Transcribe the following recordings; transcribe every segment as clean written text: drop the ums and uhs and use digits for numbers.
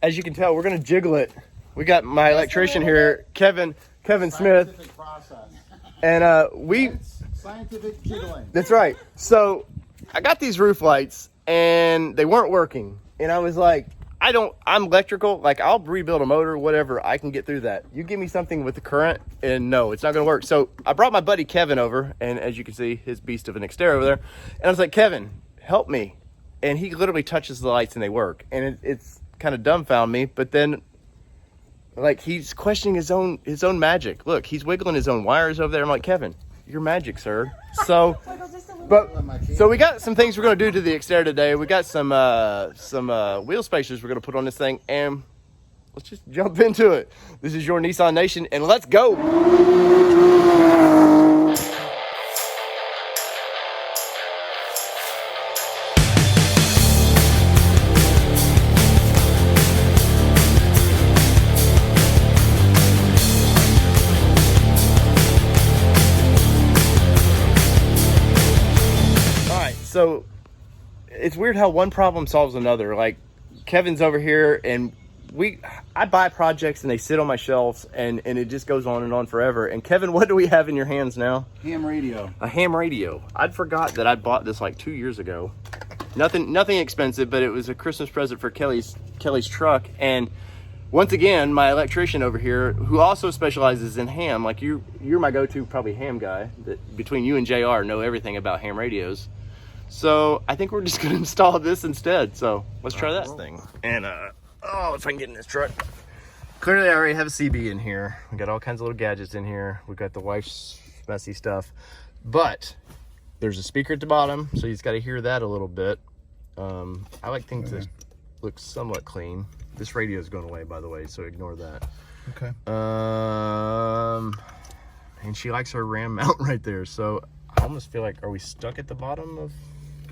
as you can tell, we're gonna jiggle it. We got my electrician here, Kevin Smith, and scientific jiggling. That's right. So I got these roof lights and they weren't working, and I was like, I'm electrical, like I'll rebuild a motor, whatever, I can get through that. You give me something with the current and no, it's not gonna work. So I brought my buddy Kevin over, and as you can see, his beast of an Xterra over there, and I was like, Kevin, help me. And he literally touches the lights and they work, and it's kind of dumbfound me. But then like he's questioning his own magic. Look, he's wiggling his own wires over there. I'm like, Kevin, you're magic, sir. So so we got some things we're going to do to the Xterra today. We got some wheel spacers we're going to put on this thing, and let's just jump into it. This is your Nissan Nation, and let's go. So it's weird how one problem solves another. Like Kevin's over here, and I buy projects and they sit on my shelves, and it just goes on and on forever. And Kevin, what do we have in your hands now? Ham radio. A ham radio. I'd forgot that I bought this like 2 years ago. Nothing expensive, but it was a Christmas present for Kelly's truck. And once again, my electrician over here, who also specializes in ham, like you're my go-to probably ham guy. That between you and JR know everything about ham radios. So I think we're just gonna install this instead. So let's try that thing. And oh, if I can get in this truck. Clearly I already have a CB in here. We got all kinds of little gadgets in here. We got the wife's messy stuff, but there's a speaker at the bottom, so you just got to hear that a little bit. I like things that look somewhat clean. This radio is going away, by the way, so ignore that. Okay. And she likes her RAM mount right there. So I almost feel like, are we stuck at the bottom of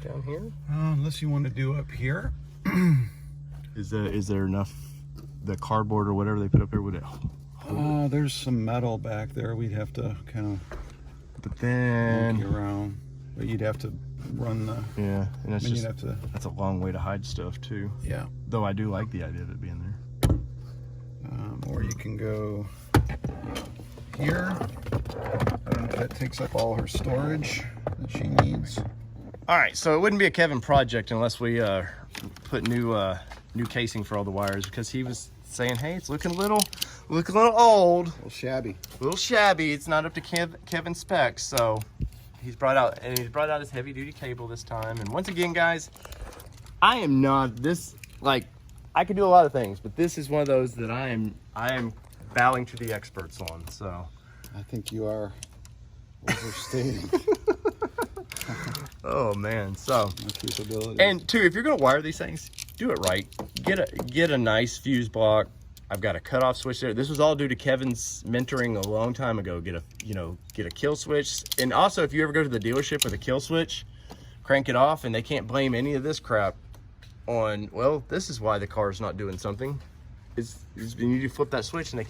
down here? Unless you want to do up here. Is there enough, the cardboard or whatever they put up here, would it hold it? There's some metal back there. We'd have to kind of but then monkey around, but you'd have to run the yeah, and that's just, you'd have to, that's a long way to hide stuff too. Yeah, though I do like the idea of it being there. or you can go here. That takes up all her storage that she needs. All right, so it wouldn't be a Kevin project unless we put new casing for all the wires, because he was saying, hey, it's looking a little old, A little shabby. It's not up to Kevin's specs. So he's brought out his heavy duty cable this time. And once again, guys, I am not this, like, I could do a lot of things, but this is one of those that I am bowing to the experts on. So I think you are overstating. oh man, so capability. And two, if you're gonna wire these things, do it right. Get a nice fuse block. I've got a cutoff switch there. This was all due to Kevin's mentoring a long time ago. Get a kill switch. And also, if you ever go to the dealership with a kill switch, crank it off, and they can't blame any of this crap on, well, this is why the car's not doing something. Is you need to flip that switch, and they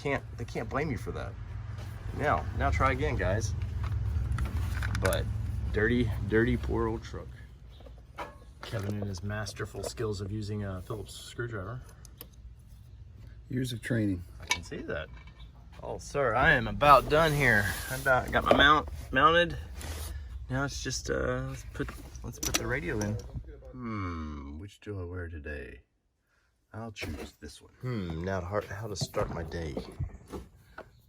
can't blame you for that. Now try again, guys. But dirty, poor old truck. Kevin and his masterful skills of using a Phillips screwdriver. Years of training. I can see that. Oh, sir, I am about done here. I got my mount mounted. Now it's just let's put the radio in. Which do I wear today? I'll choose this one. Now how to start my day.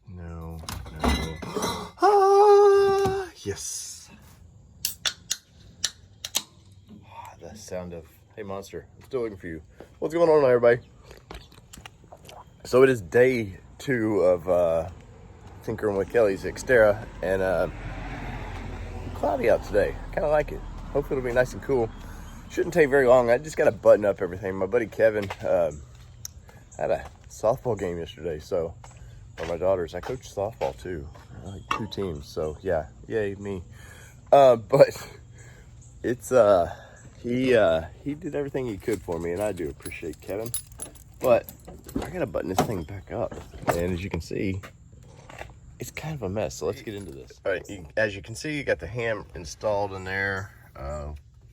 No. Yes. The sound of, hey monster, I'm still looking for you. What's going on, everybody? So it is day 2 of tinkering with Kelly's Xterra, and cloudy out today. Kind of like it. Hopefully it'll be nice and cool. Shouldn't take very long. I just got to button up everything. My buddy Kevin had a softball game yesterday, so for my daughters, I coach softball too, like 2 teams. So yeah, yay me. But it's he did everything he could for me, and I do appreciate Kevin. But I gotta button this thing back up, and as you can see, it's kind of a mess. So let's get into this. All right, as you can see, you got the ham installed in there.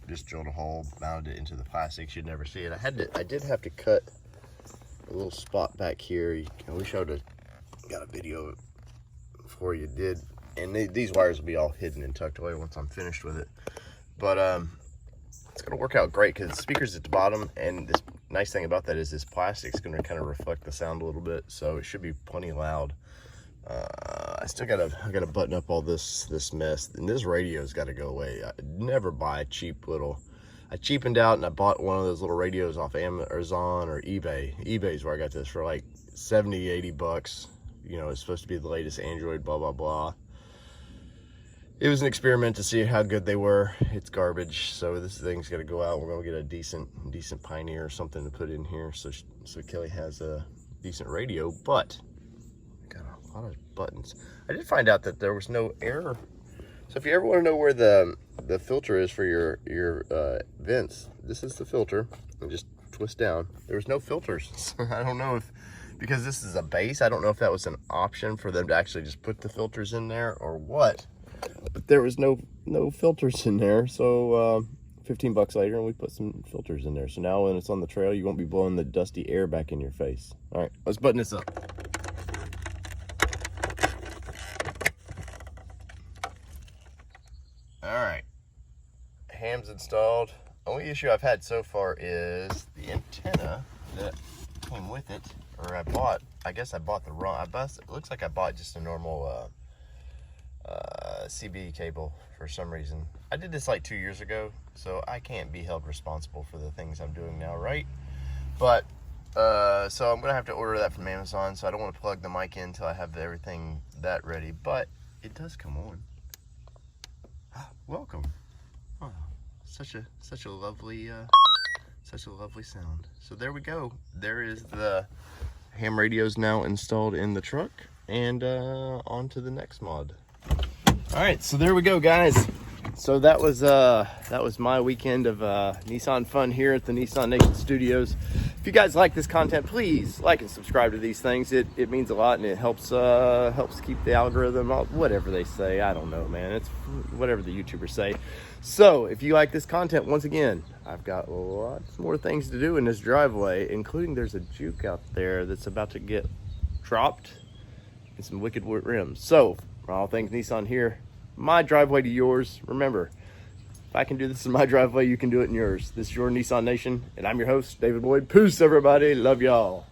Just drilled a hole, mounted it into the plastic. You'd never see it. I did have to cut a little spot back here. I wish I would have got a video before you did. And these wires will be all hidden and tucked away once I'm finished with it. But it's gonna work out great because the speaker's at the bottom, and this nice thing about that is this plastic's gonna kind of reflect the sound a little bit, so it should be plenty loud. I still gotta button up all this mess, and this radio's got to go away. I never buy cheap little. I cheapened out and I bought one of those little radios off Amazon or eBay. eBay's where I got this for like 70, 80 bucks. You know, it's supposed to be the latest Android, blah, blah, blah. It was an experiment to see how good they were. It's garbage, so this thing's got to go out. We're gonna get a decent Pioneer or something to put in here, so Kelly has a decent radio. But I got a lot of buttons. I did find out that there was no air. So if you ever want to know where the filter is for your vents, this is the filter, and just twist down. There's no filters. So I don't know if, because this is a base, I don't know if that was an option for them to actually just put the filters in there or what. But there was no filters in there. So 15 bucks later, and we put some filters in there. So now when it's on the trail, you won't be blowing the dusty air back in your face. All right, let's button this up. All right, ham's installed. Only issue I've had so far is the antenna that came with it, or I guess I bought the wrong, it looks like I bought just a normal CB cable for some reason. I did this like 2 years ago, so I can't be held responsible for the things I'm doing now, right? But, so I'm gonna have to order that from Amazon, so I don't want to plug the mic in until I have everything that ready, but it does come on. Welcome. Oh, such a lovely sound. So there we go. There is the ham radios now installed in the truck, and on to the next mod. All right, so there we go, guys. So that was my weekend of Nissan fun here at the Nissan Nation Studios. If you guys like this content, please like and subscribe to these things. It means a lot, and it helps keep the algorithm up, whatever they say. I don't know, man. It's whatever the YouTubers say. So if you like this content, once again, I've got lots more things to do in this driveway, including there's a juke out there that's about to get dropped and some wicked rims. So for all things Nissan here, my driveway to yours. Remember, if I can do this in my driveway, you can do it in yours. This is your Nissan Nation, and I'm your host, David Boyd. Peace, everybody. Love y'all.